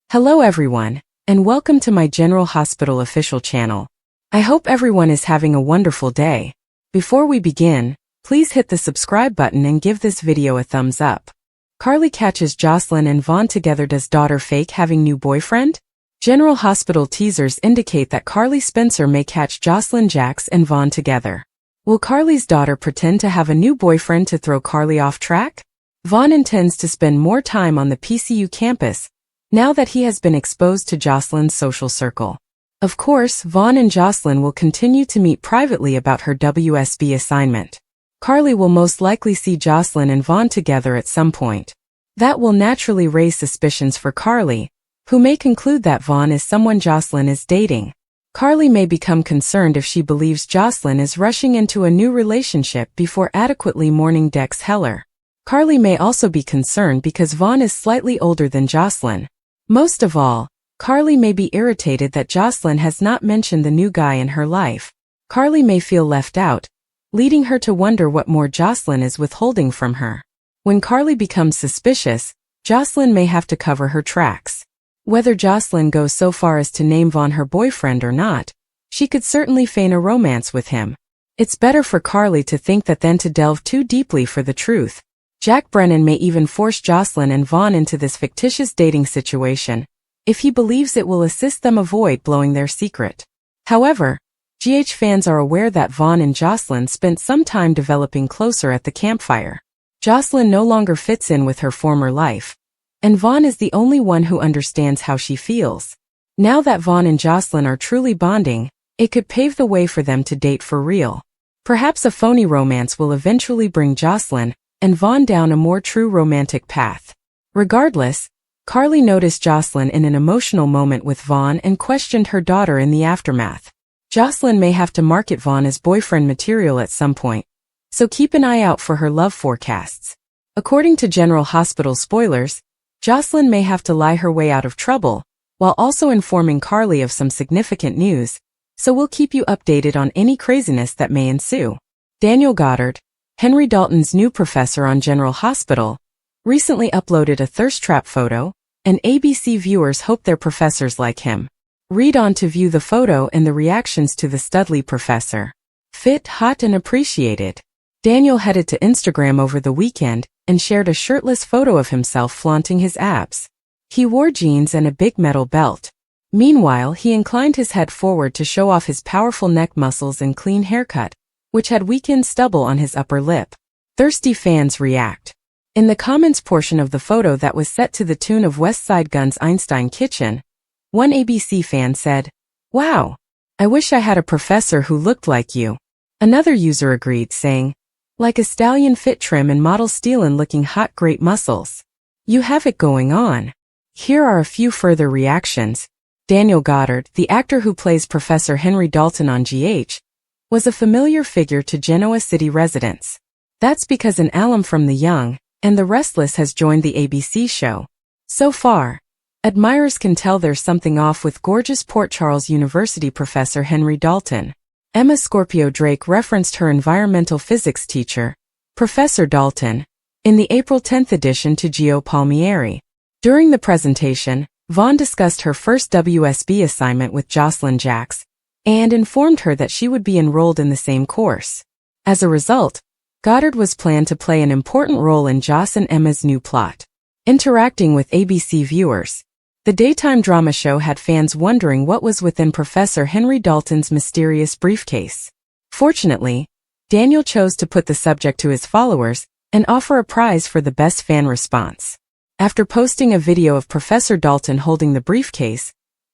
Hello everyone, and welcome to my General Hospital official channel. I hope everyone is having a wonderful day. Before we begin, please hit the subscribe button and give this video a thumbs up. Carly catches Jocelyn and Vaughn together. Does daughter fake having new boyfriend? General Hospital teasers indicate that Carly Spencer may catch Jocelyn, Jax, and Vaughn together. Will Carly's daughter pretend to have a new boyfriend to throw Carly off track? Vaughn intends to spend more time on the PCU campus, now that he has been exposed to Jocelyn's social circle. Of course, Vaughn and Jocelyn will continue to meet privately about her WSB assignment. Carly will most likely see Jocelyn and Vaughn together at some point. That will naturally raise suspicions for Carly, who may conclude that Vaughn is someone Jocelyn is dating. Carly may become concerned if she believes Jocelyn is rushing into a new relationship before adequately mourning Dex Heller. Carly may also be concerned because Vaughn is slightly older than Jocelyn. Most of all, Carly may be irritated that Jocelyn has not mentioned the new guy in her life. Carly may feel left out, leading her to wonder what more Jocelyn is withholding from her. When Carly becomes suspicious, Jocelyn may have to cover her tracks. Whether Jocelyn goes so far as to name Vaughn her boyfriend or not, she could certainly feign a romance with him. It's better for Carly to think that than to delve too deeply for the truth. Jack Brennan may even force Jocelyn and Vaughn into this fictitious dating situation, if he believes it will assist them avoid blowing their secret. However, GH fans are aware that Vaughn and Jocelyn spent some time developing closer at the campfire. Jocelyn no longer fits in with her former life, and Vaughn is the only one who understands how she feels. Now that Vaughn and Jocelyn are truly bonding, it could pave the way for them to date for real. Perhaps a phony romance will eventually bring Jocelyn and Vaughn down a more true romantic path. Regardless, Carly noticed Jocelyn in an emotional moment with Vaughn and questioned her daughter in the aftermath. Jocelyn may have to market Vaughn as boyfriend material at some point, so keep an eye out for her love forecasts. According to General Hospital spoilers, Jocelyn may have to lie her way out of trouble, while also informing Carly of some significant news, so we'll keep you updated on any craziness that may ensue. Daniel Goddard, Henry Dalton's new professor on General Hospital, recently uploaded a thirst trap photo, and ABC viewers hope their professors like him. Read on to view the photo and the reactions to the Studley professor. Fit, hot, and appreciated. Daniel headed to Instagram over the weekend and shared a shirtless photo of himself flaunting his abs. He wore jeans and a big metal belt. Meanwhile, he inclined his head forward to show off his powerful neck muscles and clean haircut, which had weakened stubble on his upper lip. Thirsty fans react. In the comments portion of the photo that was set to the tune of West Side Gun's Einstein Kitchen, one ABC fan said, "Wow, I wish I had a professor who looked like you." Another user agreed, saying, "Like a stallion, fit, trim, and model stealin' looking hot, great muscles. You have it going on." Here are a few further reactions. Daniel Goddard, the actor who plays Professor Henry Dalton on GH, was a familiar figure to Genoa City residents. That's because an alum from The Young and the Restless has joined the ABC show. So far, admirers can tell there's something off with gorgeous Port Charles University professor Henry Dalton. Emma Scorpio Drake referenced her environmental physics teacher, Professor Dalton, in the April 10th edition to Gio Palmieri. During the presentation, Vaughn discussed her first WSB assignment with Jocelyn, Jax, and informed her that she would be enrolled in the same course. As a result, Goddard was planned to play an important role in Joss and Emma's new plot. Interacting with ABC viewers, the daytime drama show had fans wondering what was within Professor Henry Dalton's mysterious briefcase. Fortunately, Daniel chose to put the subject to his followers and offer a prize for the best fan response. After posting a video of Professor Dalton holding the briefcase,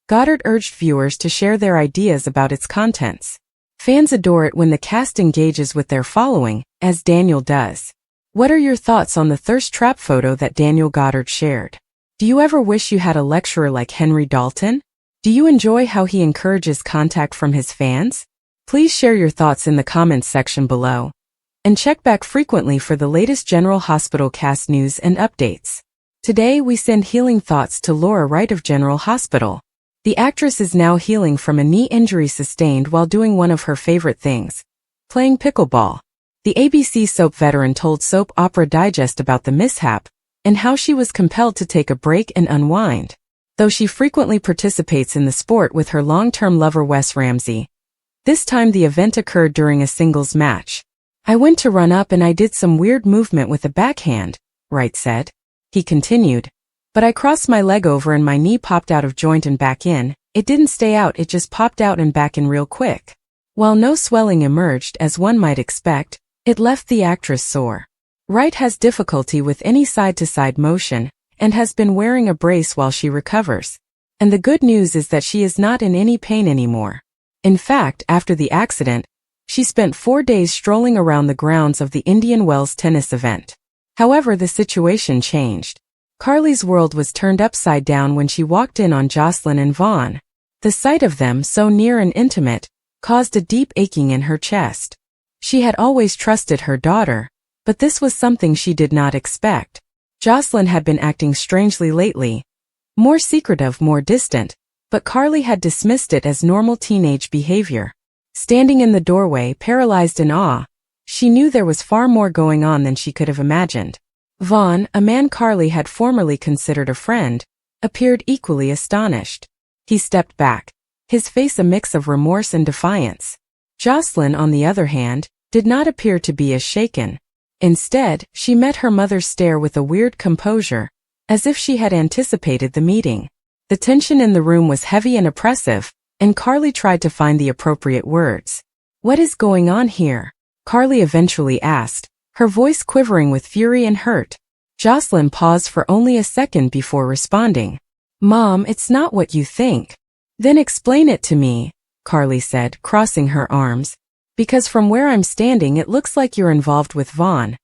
Goddard urged viewers to share their ideas about its contents. Fans adore it when the cast engages with their following, as Daniel does. What are your thoughts on the thirst trap photo that Daniel Goddard shared? Do you ever wish you had a lecturer like Henry Dalton? Do you enjoy how he encourages contact from his fans? Please share your thoughts in the comments section below. And check back frequently for the latest General Hospital cast news and updates. Today we send healing thoughts to Laura Wright of General Hospital. The actress is now healing from a knee injury sustained while doing one of her favorite things, playing pickleball. The ABC soap veteran told Soap Opera Digest about the mishap and how she was compelled to take a break and unwind. though she frequently participates in the sport with her long-term lover Wes Ramsey. This time the event occurred during a singles match. I went to run up and I did some weird movement with the backhand, Wright said. He continued. But I crossed my leg over and my knee popped out of joint and back in. It didn't stay out, it just popped out and back in real quick. While no swelling emerged as one might expect, it left the actress sore. Wright has difficulty with any side-to-side motion and has been wearing a brace while she recovers. And the good news is that she is not in any pain anymore. In fact, after the accident, she spent 4 days strolling around the grounds of the Indian Wells tennis event. However, the situation changed. Carly's world was turned upside down when she walked in on Jocelyn and Vaughn. The sight of them, so near and intimate, caused a deep aching in her chest. She had always trusted her daughter, but this was something she did not expect. Jocelyn had been acting strangely lately. More secretive, more distant, but Carly had dismissed it as normal teenage behavior. Standing in the doorway, paralyzed in awe, she knew there was far more going on than she could have imagined. Vaughn, a man Carly had formerly considered a friend, appeared equally astonished. He stepped back, his face a mix of remorse and defiance. Jocelyn, on the other hand, did not appear to be as shaken. Instead, she met her mother's stare with a weird composure, as if she had anticipated the meeting. The tension in the room was heavy and oppressive, and Carly tried to find the appropriate words. "What is going on here?" Carly eventually asked, her voice quivering with fury and hurt. Jocelyn paused for only a second before responding. "Mom, it's not what you think." "Then explain it to me," Carly said, crossing her arms. "Because from where I'm standing it looks like you're involved with Vaughn.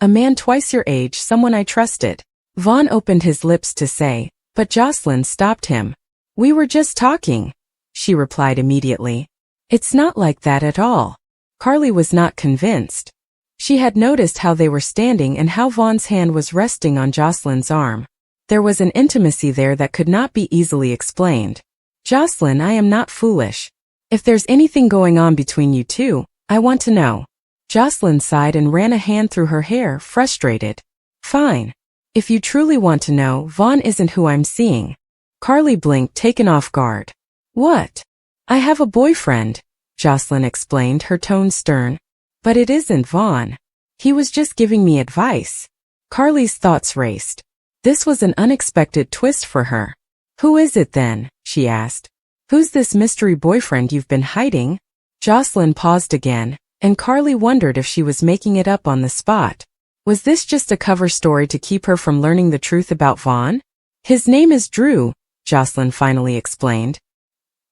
A man twice your age, someone I trusted." Vaughn opened his lips to say, but Jocelyn stopped him. "We were just talking," she replied immediately. "It's not like that at all." Carly was not convinced. She had noticed how they were standing and how Vaughn's hand was resting on Jocelyn's arm. There was an intimacy there that could not be easily explained. "Jocelyn, I am not foolish. If there's anything going on between you two, I want to know." Jocelyn sighed and ran a hand through her hair, frustrated. "Fine. If you truly want to know, Vaughn isn't who I'm seeing." Carly blinked, taken off guard. "What?" "I have a boyfriend," Jocelyn explained, her tone stern. "But it isn't Vaughn. He was just giving me advice." Carly's thoughts raced. This was an unexpected twist for her. "Who is it then?" she asked. "Who's this mystery boyfriend you've been hiding?" Jocelyn paused again, and Carly wondered if she was making it up on the spot. Was this just a cover story to keep her from learning the truth about Vaughn? "His name is Drew," Jocelyn finally explained.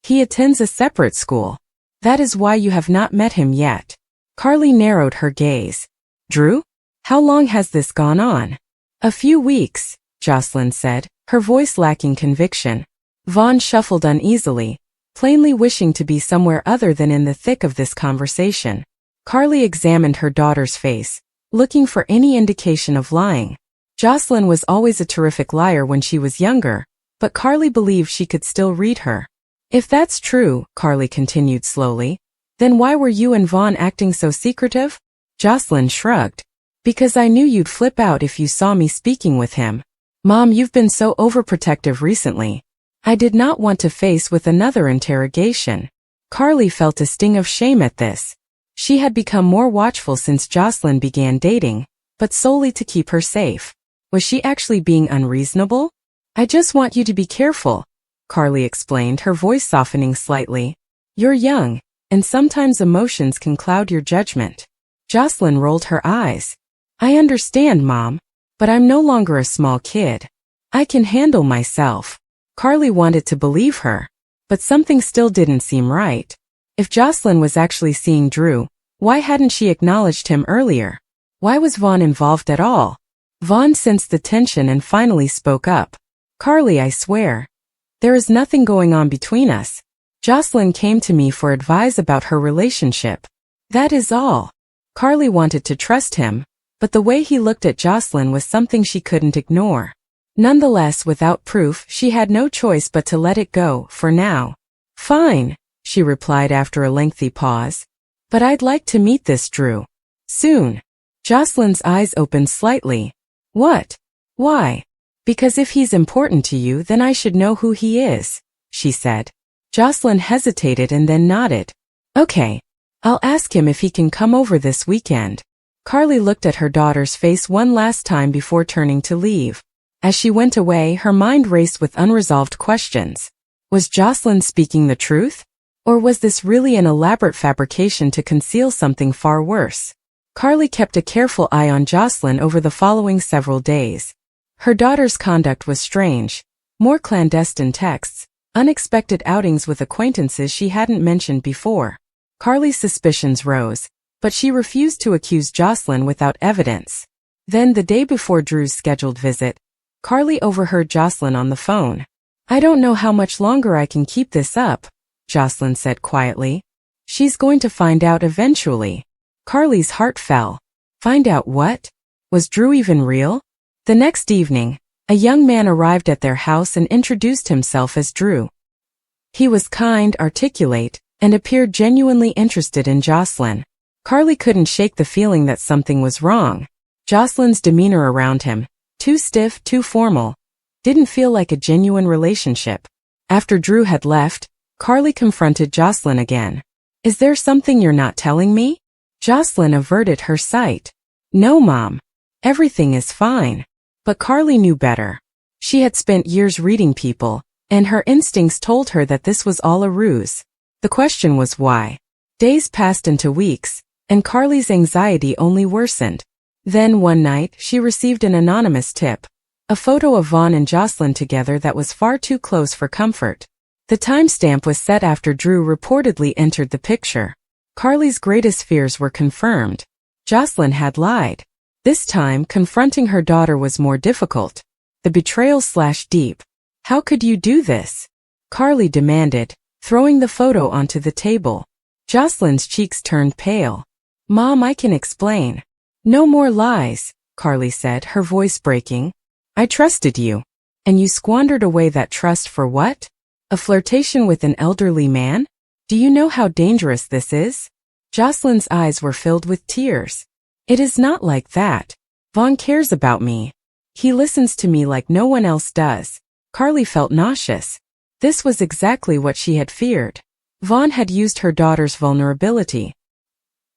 "He attends a separate school. That is why you have not met him yet." Carly narrowed her gaze. "Drew? How long has this gone on?" "A few weeks," Jocelyn said, her voice lacking conviction. Vaughn shuffled uneasily, plainly wishing to be somewhere other than in the thick of this conversation. Carly examined her daughter's face, looking for any indication of lying. Jocelyn was always a terrific liar when she was younger, but Carly believed she could still read her. "If that's true," Carly continued slowly, "then why were you and Vaughn acting so secretive?" Jocelyn shrugged. "Because I knew you'd flip out if you saw me speaking with him. Mom, you've been so overprotective recently. I did not want to face with another interrogation." Carly felt a sting of shame at this. She had become more watchful since Jocelyn began dating, but solely to keep her safe. Was she actually being unreasonable? "I just want you to be careful," Carly explained, her voice softening slightly. "You're young, and sometimes emotions can cloud your judgment." Jocelyn rolled her eyes. "I understand, Mom, but I'm no longer a small kid. I can handle myself." Carly wanted to believe her, but something still didn't seem right. If Jocelyn was actually seeing Drew, why hadn't she acknowledged him earlier? Why was Vaughn involved at all? Vaughn sensed the tension and finally spoke up. "Carly, I swear, there is nothing going on between us. Jocelyn came to me for advice about her relationship. That is all." Carly wanted to trust him, but the way he looked at Jocelyn was something she couldn't ignore. Nonetheless, without proof, she had no choice but to let it go, for now. "Fine," she replied after a lengthy pause. "But I'd like to meet this Drew. Soon." Jocelyn's eyes opened slightly. "What? Why?" Because if he's important to you, then I should know who he is, she said. Jocelyn hesitated and then nodded. Okay. I'll ask him if he can come over this weekend. Carly looked at her daughter's face one last time before turning to leave. As she went away, her mind raced with unresolved questions. Was Jocelyn speaking the truth? Or was this really an elaborate fabrication to conceal something far worse? Carly kept a careful eye on Jocelyn over the following several days. Her daughter's conduct was strange. More clandestine texts, unexpected outings with acquaintances she hadn't mentioned before. Carly's suspicions rose, but she refused to accuse Jocelyn without evidence. Then, the day before Drew's scheduled visit, Carly overheard Jocelyn on the phone. I don't know how much longer I can keep this up, Jocelyn said quietly. She's going to find out eventually. Carly's heart fell. Find out what? Was Drew even real? The next evening, a young man arrived at their house and introduced himself as Drew. He was kind, articulate, and appeared genuinely interested in Jocelyn. Carly couldn't shake the feeling that something was wrong. Jocelyn's demeanor around him, too stiff, too formal, didn't feel like a genuine relationship. After Drew had left, Carly confronted Jocelyn again. Is there something you're not telling me? Jocelyn averted her sight. No, Mom. Everything is fine. But Carly knew better. She had spent years reading people, and her instincts told her that this was all a ruse. The question was why. Days passed into weeks, and Carly's anxiety only worsened. Then one night, she received an anonymous tip. A photo of Vaughn and Jocelyn together that was far too close for comfort. The timestamp was set after Drew reportedly entered the picture. Carly's greatest fears were confirmed. Jocelyn had lied. This time, confronting her daughter was more difficult. The betrayal slashed deep. How could you do this? Carly demanded, throwing the photo onto the table. Jocelyn's cheeks turned pale. Mom, I can explain. No more lies, Carly said, her voice breaking. I trusted you. And you squandered away that trust for what? A flirtation with an elderly man? Do you know how dangerous this is? Jocelyn's eyes were filled with tears. It is not like that. Vaughn cares about me. He listens to me like no one else does. Carly felt nauseous. This was exactly what she had feared. Vaughn had used her daughter's vulnerability.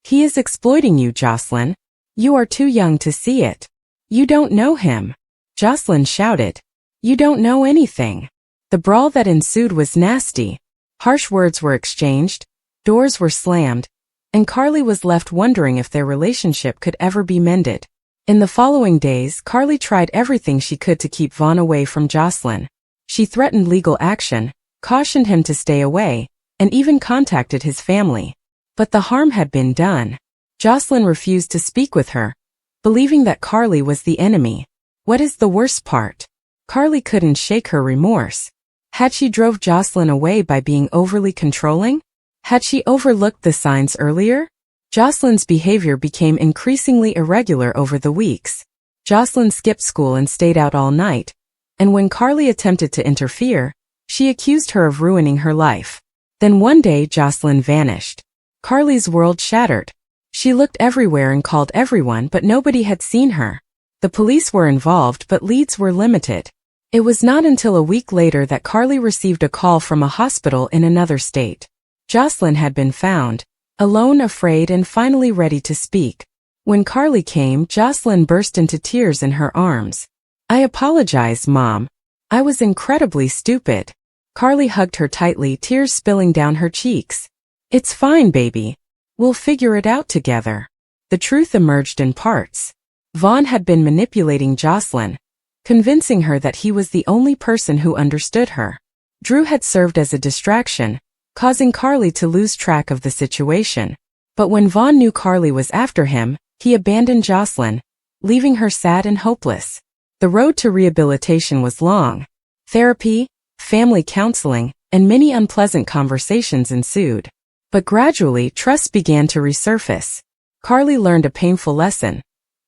He is exploiting you, Jocelyn. You are too young to see it. You don't know him. Jocelyn shouted. You don't know anything. The brawl that ensued was nasty. Harsh words were exchanged, doors were slammed, and Carly was left wondering if their relationship could ever be mended. In the following days, Carly tried everything she could to keep Vaughn away from Jocelyn. She threatened legal action, cautioned him to stay away, and even contacted his family. But the harm had been done. Jocelyn refused to speak with her, believing that Carly was the enemy. What is the worst part? Carly couldn't shake her remorse. Had she drove Jocelyn away by being overly controlling? Had she overlooked the signs earlier? Jocelyn's behavior became increasingly irregular over the weeks. Jocelyn skipped school and stayed out all night, and when Carly attempted to interfere, she accused her of ruining her life. Then one day Jocelyn vanished. Carly's world shattered. She looked everywhere and called everyone, but nobody had seen her. The police were involved, but leads were limited. It was not until a week later that Carly received a call from a hospital in another state. Jocelyn had been found, alone, afraid, and finally ready to speak. When Carly came, Jocelyn burst into tears in her arms. I apologize, Mom. I was incredibly stupid. Carly hugged her tightly, tears spilling down her cheeks. It's fine, baby. We'll figure it out together. The truth emerged in parts. Vaughn had been manipulating Jocelyn, convincing her that he was the only person who understood her. Drew had served as a distraction, causing Carly to lose track of the situation. But when Vaughn knew Carly was after him, he abandoned Jocelyn, leaving her sad and hopeless. The road to rehabilitation was long. Therapy, family counseling, and many unpleasant conversations ensued. But gradually, trust began to resurface. Carly learned a painful lesson.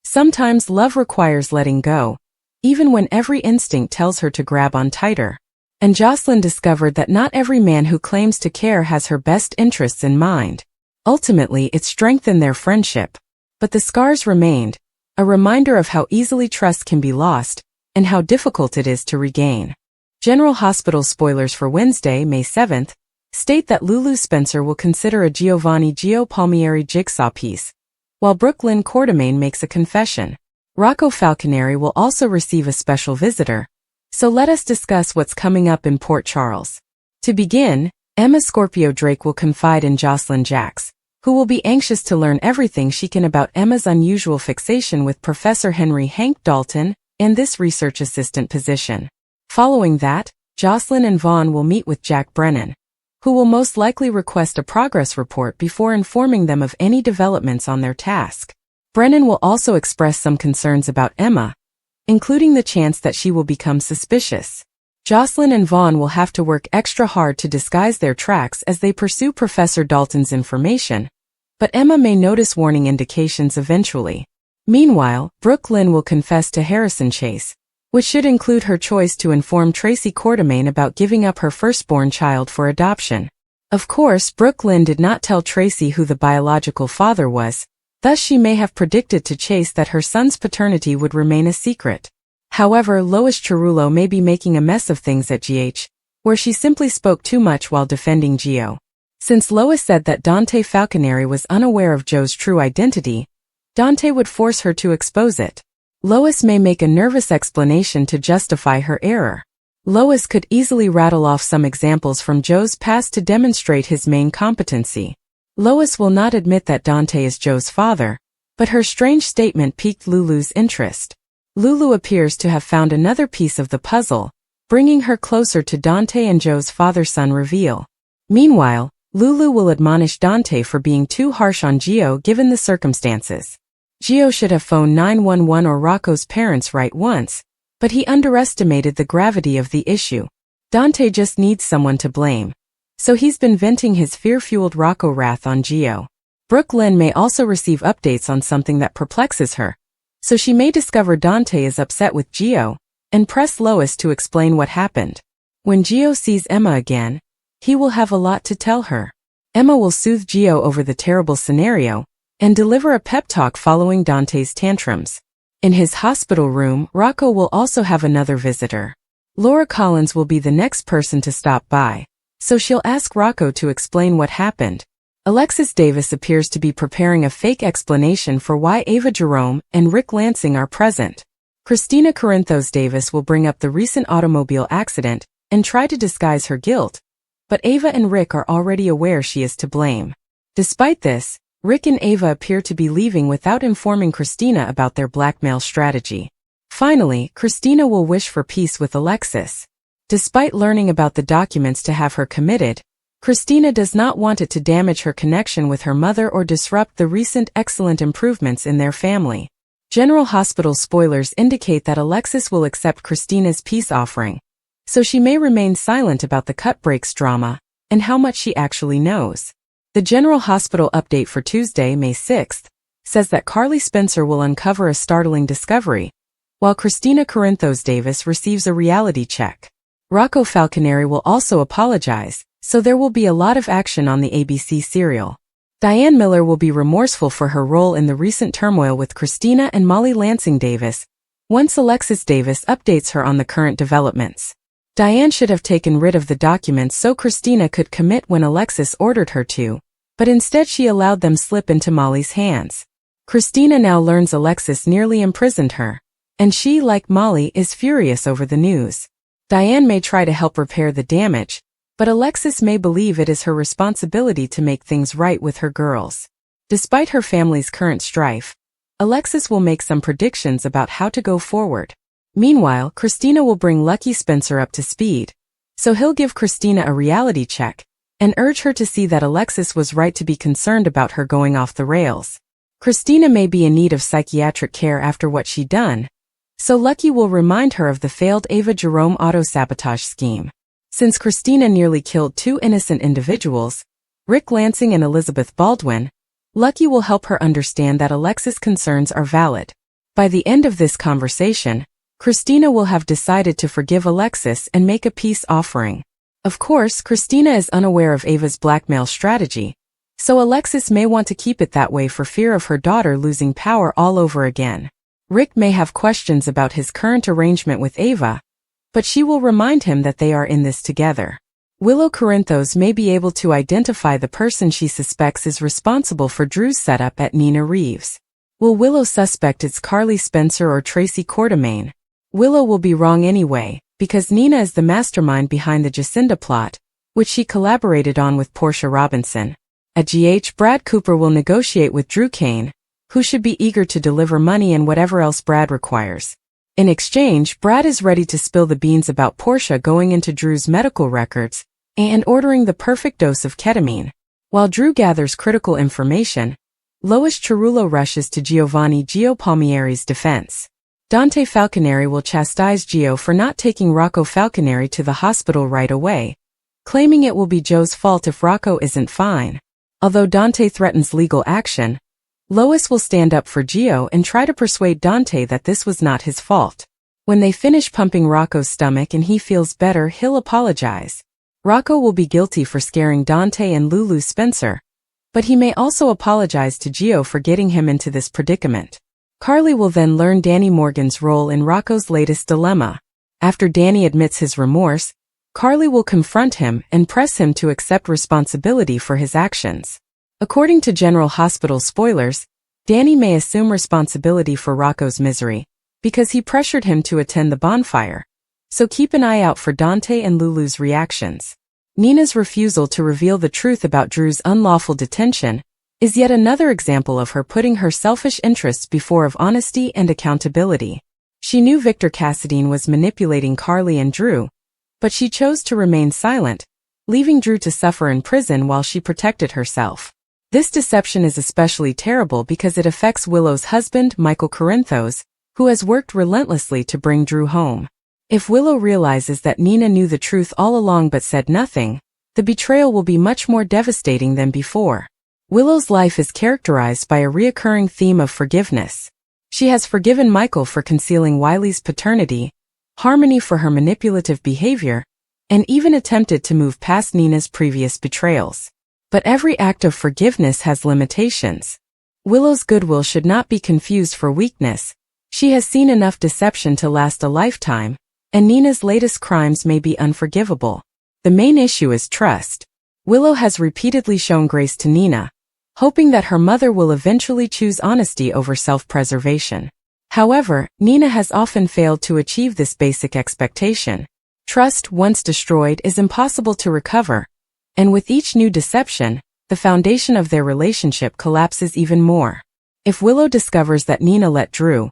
Sometimes love requires letting go, even when every instinct tells her to grab on tighter. And Jocelyn discovered that not every man who claims to care has her best interests in mind. Ultimately, it strengthened their friendship. But the scars remained, a reminder of how easily trust can be lost, and how difficult it is to regain. General Hospital spoilers for Wednesday, May 7th, state that Lulu Spencer will consider a Giovanni Gio Palmieri jigsaw piece, while Brooklyn Quartermain makes a confession. Rocco Falconeri will also receive a special visitor, so let us discuss what's coming up in Port Charles. To begin, Emma Scorpio Drake will confide in Jocelyn Jacks, who will be anxious to learn everything she can about Emma's unusual fixation with Professor Henry Hank Dalton and this research assistant position. Following that, Jocelyn and Vaughn will meet with Jack Brennan, who will most likely request a progress report before informing them of any developments on their task. Brennan will also express some concerns about Emma, including the chance that she will become suspicious. Jocelyn and Vaughn will have to work extra hard to disguise their tracks as they pursue Professor Dalton's information, but Emma may notice warning indications eventually. Meanwhile, Brooke Lynn will confess to Harrison Chase, which should include her choice to inform Tracy Quartermain about giving up her firstborn child for adoption. Of course, Brooke Lynn did not tell Tracy who the biological father was, thus she may have predicted to Chase that her son's paternity would remain a secret. However, Lois Cerullo may be making a mess of things at GH, where she simply spoke too much while defending Gio. Since Lois said that Dante Falconeri was unaware of Joe's true identity, Dante would force her to expose it. Lois may make a nervous explanation to justify her error. Lois could easily rattle off some examples from Joe's past to demonstrate his main competency. Lois will not admit that Dante is Joe's father, but her strange statement piqued Lulu's interest. Lulu appears to have found another piece of the puzzle, bringing her closer to Dante and Joe's father-son reveal. Meanwhile, Lulu will admonish Dante for being too harsh on Gio given the circumstances. Gio should have phoned 911 or Rocco's parents right once, but he underestimated the gravity of the issue. Dante just needs someone to blame, so he's been venting his fear-fueled Rocco wrath on Gio. Brooke Lynn may also receive updates on something that perplexes her, so she may discover Dante is upset with Gio, and press Lois to explain what happened. When Gio sees Emma again, he will have a lot to tell her. Emma will soothe Gio over the terrible scenario, and deliver a pep talk following Dante's tantrums. In his hospital room, Rocco will also have another visitor. Laura Collins will be the next person to stop by, so she'll ask Rocco to explain what happened. Alexis Davis appears to be preparing a fake explanation for why Ava Jerome and Rick Lansing are present. Christina Corinthos Davis will bring up the recent automobile accident and try to disguise her guilt, but Ava and Rick are already aware she is to blame. Despite this, Rick and Ava appear to be leaving without informing Christina about their blackmail strategy. Finally, Christina will wish for peace with Alexis. Despite learning about the documents to have her committed, Christina does not want it to damage her connection with her mother or disrupt the recent excellent improvements in their family. General Hospital spoilers indicate that Alexis will accept Christina's peace offering, so she may remain silent about the cut breaks drama and how much she actually knows. The General Hospital update for Tuesday, May 6th, says that Carly Spencer will uncover a startling discovery, while Christina Corinthos Davis receives a reality check. Rocco Falconeri will also apologize, so there will be a lot of action on the ABC serial. Diane Miller will be remorseful for her role in the recent turmoil with Christina and Molly Lansing Davis, once Alexis Davis updates her on the current developments. Diane should have taken rid of the documents so Christina could commit when Alexis ordered her to, but instead she allowed them slip into Molly's hands. Christina now learns Alexis nearly imprisoned her, and she, like Molly, is furious over the news. Diane may try to help repair the damage, but Alexis may believe it is her responsibility to make things right with her girls. Despite her family's current strife, Alexis will make some predictions about how to go forward. Meanwhile, Christina will bring Lucky Spencer up to speed, so he'll give Christina a reality check and urge her to see that Alexis was right to be concerned about her going off the rails. Christina may be in need of psychiatric care after what she'd done, so Lucky will remind her of the failed Ava Jerome auto-sabotage scheme. Since Christina nearly killed two innocent individuals, Rick Lansing and Elizabeth Baldwin, Lucky will help her understand that Alexis' concerns are valid. By the end of this conversation, Christina will have decided to forgive Alexis and make a peace offering. Of course, Christina is unaware of Ava's blackmail strategy, so Alexis may want to keep it that way for fear of her daughter losing power all over again. Rick may have questions about his current arrangement with Ava, but she will remind him that they are in this together. Willow Corinthos may be able to identify the person she suspects is responsible for Drew's setup at Nina Reeves. Will Willow suspect it's Carly Spencer or Tracy Quartermaine? Willow will be wrong anyway, because Nina is the mastermind behind the Jacinda plot, which she collaborated on with Portia Robinson. At GH, Brad Cooper will negotiate with Drew Kane, who should be eager to deliver money and whatever else Brad requires. In exchange, Brad is ready to spill the beans about Portia going into Drew's medical records and ordering the perfect dose of ketamine. While Drew gathers critical information, Lois Cerullo rushes to Giovanni Gio Palmieri's defense. Dante Falconeri will chastise Gio for not taking Rocco Falconeri to the hospital right away, claiming it will be Joe's fault if Rocco isn't fine. Although Dante threatens legal action, Lois will stand up for Gio and try to persuade Dante that this was not his fault. When they finish pumping Rocco's stomach and he feels better, he'll apologize. Rocco will be guilty for scaring Dante and Lulu Spencer, but he may also apologize to Gio for getting him into this predicament. Carly will then learn Danny Morgan's role in Rocco's latest dilemma. After Danny admits his remorse, Carly will confront him and press him to accept responsibility for his actions. According to General Hospital spoilers, Danny may assume responsibility for Rocco's misery, because he pressured him to attend the bonfire. So keep an eye out for Dante and Lulu's reactions. Nina's refusal to reveal the truth about Drew's unlawful detention is yet another example of her putting her selfish interests before of honesty and accountability. She knew Victor Cassadine was manipulating Carly and Drew, but she chose to remain silent, leaving Drew to suffer in prison while she protected herself. This deception is especially terrible because it affects Willow's husband, Michael Corinthos, who has worked relentlessly to bring Drew home. If Willow realizes that Nina knew the truth all along but said nothing, the betrayal will be much more devastating than before. Willow's life is characterized by a reoccurring theme of forgiveness. She has forgiven Michael for concealing Wiley's paternity, Harmony for her manipulative behavior, and even attempted to move past Nina's previous betrayals. But every act of forgiveness has limitations. Willow's goodwill should not be confused for weakness. She has seen enough deception to last a lifetime, and Nina's latest crimes may be unforgivable. The main issue is trust. Willow has repeatedly shown grace to Nina, hoping that her mother will eventually choose honesty over self-preservation. However, Nina has often failed to achieve this basic expectation. Trust, once destroyed, is impossible to recover, and with each new deception, the foundation of their relationship collapses even more. If Willow discovers that Nina let Drew,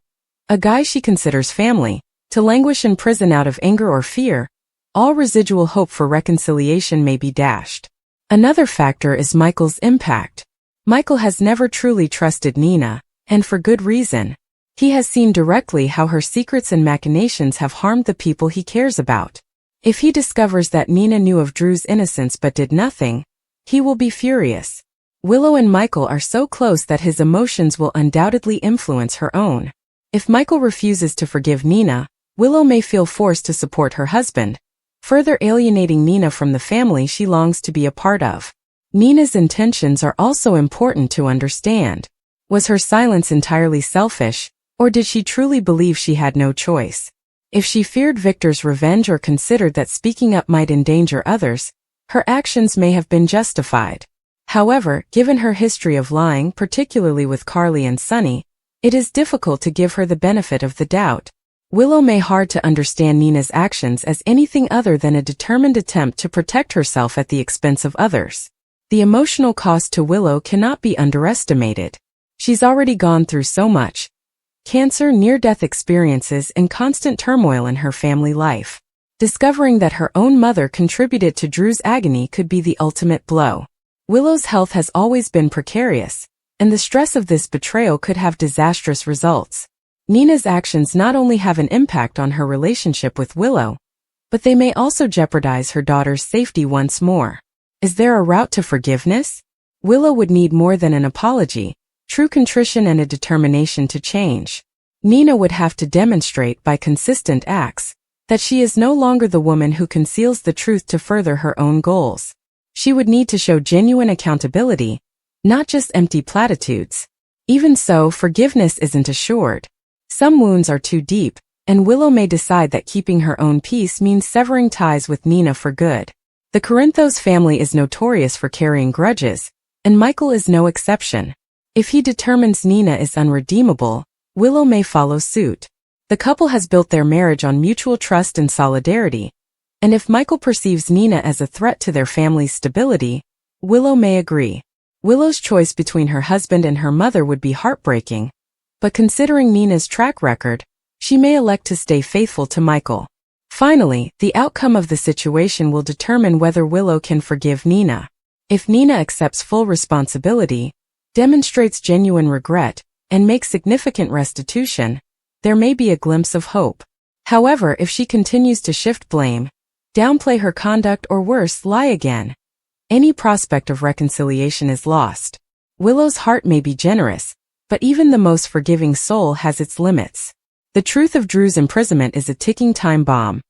a guy she considers family, to languish in prison out of anger or fear, all residual hope for reconciliation may be dashed. Another factor is Michael's impact. Michael has never truly trusted Nina, and for good reason. He has seen directly how her secrets and machinations have harmed the people he cares about. If he discovers that Nina knew of Drew's innocence but did nothing, he will be furious. Willow and Michael are so close that his emotions will undoubtedly influence her own. If Michael refuses to forgive Nina, Willow may feel forced to support her husband, further alienating Nina from the family she longs to be a part of. Nina's intentions are also important to understand. Was her silence entirely selfish, or did she truly believe she had no choice? If she feared Victor's revenge or considered that speaking up might endanger others, her actions may have been justified. However, given her history of lying, particularly with Carly and Sonny, it is difficult to give her the benefit of the doubt. Willow may hard to understand Nina's actions as anything other than a determined attempt to protect herself at the expense of others. The emotional cost to Willow cannot be underestimated. She's already gone through so much: cancer, near-death experiences, and constant turmoil in her family life. Discovering that her own mother contributed to Drew's agony could be the ultimate blow. Willow's health has always been precarious, and the stress of this betrayal could have disastrous results. Nina's actions not only have an impact on her relationship with Willow, but they may also jeopardize her daughter's safety once more. Is there a route to forgiveness? Willow would need more than an apology, true contrition and a determination to change. Nina would have to demonstrate by consistent acts that she is no longer the woman who conceals the truth to further her own goals. She would need to show genuine accountability, not just empty platitudes. Even so, forgiveness isn't assured. Some wounds are too deep, and Willow may decide that keeping her own peace means severing ties with Nina for good. The Corinthos family is notorious for carrying grudges, and Michael is no exception. If he determines Nina is unredeemable, Willow may follow suit. The couple has built their marriage on mutual trust and solidarity, and if Michael perceives Nina as a threat to their family's stability, Willow may agree. Willow's choice between her husband and her mother would be heartbreaking, but considering Nina's track record, she may elect to stay faithful to Michael. Finally, the outcome of the situation will determine whether Willow can forgive Nina. If Nina accepts full responsibility, demonstrates genuine regret, and makes significant restitution, there may be a glimpse of hope. However, if she continues to shift blame, downplay her conduct, or worse, lie again, any prospect of reconciliation is lost. Willow's heart may be generous, but even the most forgiving soul has its limits. The truth of Drew's imprisonment is a ticking time bomb,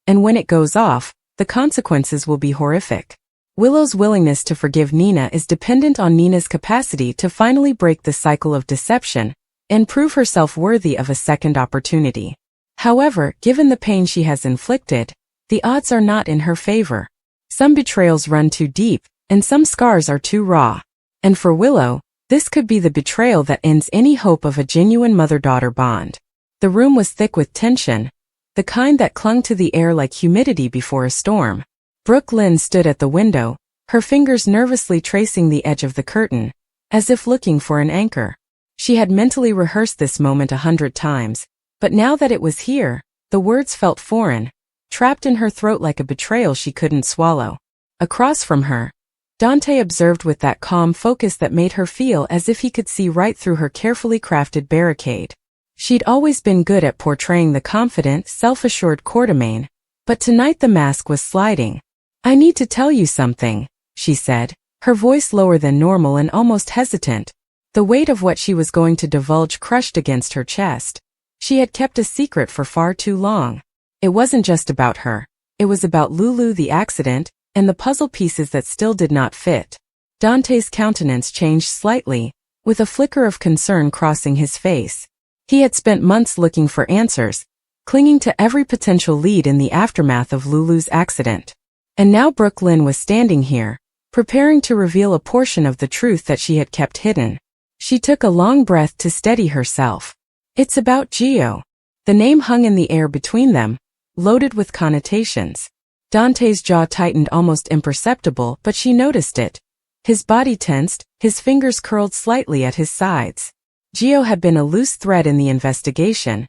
and when it goes off, the consequences will be horrific. Willow's willingness to forgive Nina is dependent on Nina's capacity to finally break the cycle of deception and prove herself worthy of a second opportunity. However, given the pain she has inflicted, the odds are not in her favor. Some betrayals run too deep, and some scars are too raw. And for Willow, this could be the betrayal that ends any hope of a genuine mother-daughter bond. The room was thick with tension, the kind that clung to the air like humidity before a storm. Brooke Lynn stood at the window, her fingers nervously tracing the edge of the curtain, as if looking for an anchor. She had mentally rehearsed this moment 100 times, but now that it was here, the words felt foreign, trapped in her throat like a betrayal she couldn't swallow. Across from her, Dante observed with that calm focus that made her feel as if he could see right through her carefully crafted barricade. She'd always been good at portraying the confident, self-assured Quartermain, but tonight the mask was sliding. "I need to tell you something," she said, her voice lower than normal and almost hesitant. The weight of what she was going to divulge crushed against her chest. She had kept a secret for far too long. It wasn't just about her. It was about Lulu, the accident, and the puzzle pieces that still did not fit. Dante's countenance changed slightly, with a flicker of concern crossing his face. He had spent months looking for answers, clinging to every potential lead in the aftermath of Lulu's accident. And now Brooke Lynn was standing here, preparing to reveal a portion of the truth that she had kept hidden. She took a long breath to steady herself. "It's about Gio." The name hung in the air between them, loaded with connotations. Dante's jaw tightened almost imperceptible, but she noticed it. His body tensed, his fingers curled slightly at his sides. Gio had been a loose thread in the investigation,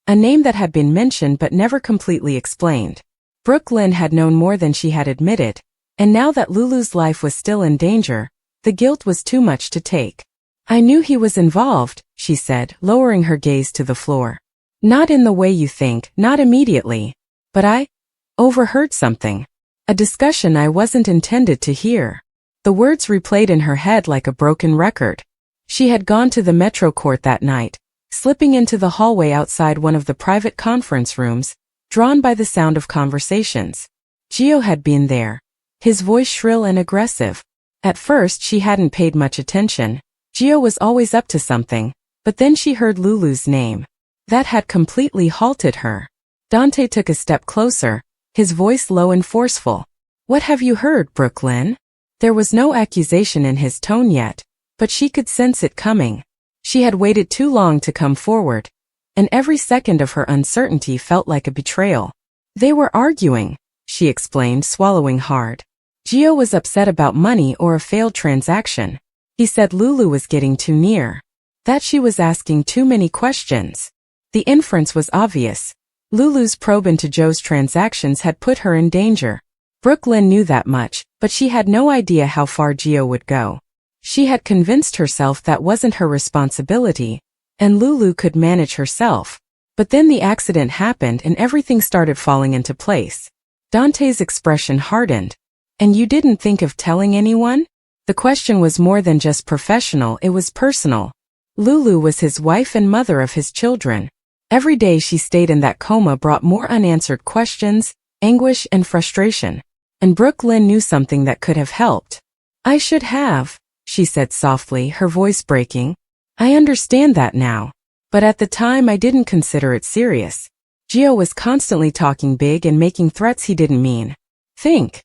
a name that had been mentioned but never completely explained. Brooke Lynn had known more than she had admitted, and now that Lulu's life was still in danger, the guilt was too much to take. "I knew he was involved," she said, lowering her gaze to the floor. "Not in the way you think, not immediately. But I overheard something. A discussion I wasn't intended to hear." The words replayed in her head like a broken record. She had gone to the Metro Court that night, slipping into the hallway outside one of the private conference rooms, drawn by the sound of conversations. Gio had been there, his voice shrill and aggressive. At first she hadn't paid much attention. Gio was always up to something, but then she heard Lulu's name. That had completely halted her. Dante took a step closer, his voice low and forceful. "What have you heard, Brooke Lynn?" There was no accusation in his tone yet, but she could sense it coming. She had waited too long to come forward, and every second of her uncertainty felt like a betrayal. "They were arguing," she explained, swallowing hard. Gio was upset about money or a failed transaction. He said Lulu was getting too near, that she was asking too many questions. The inference was obvious. Lulu's probe into Joe's transactions had put her in danger. Brooke Lynn knew that much, but she had no idea how far Gio would go. She had convinced herself that wasn't her responsibility, and Lulu could manage herself. But then the accident happened and everything started falling into place. Dante's expression hardened. "And you didn't think of telling anyone?" The question was more than just professional, it was personal. Lulu was his wife and mother of his children. Every day she stayed in that coma brought more unanswered questions, anguish, and frustration. And Brooke Lynn knew something that could have helped. "I should have," she said softly, her voice breaking. "I understand that now. But at the time I didn't consider it serious. Gio was constantly talking big and making threats he didn't mean. Think.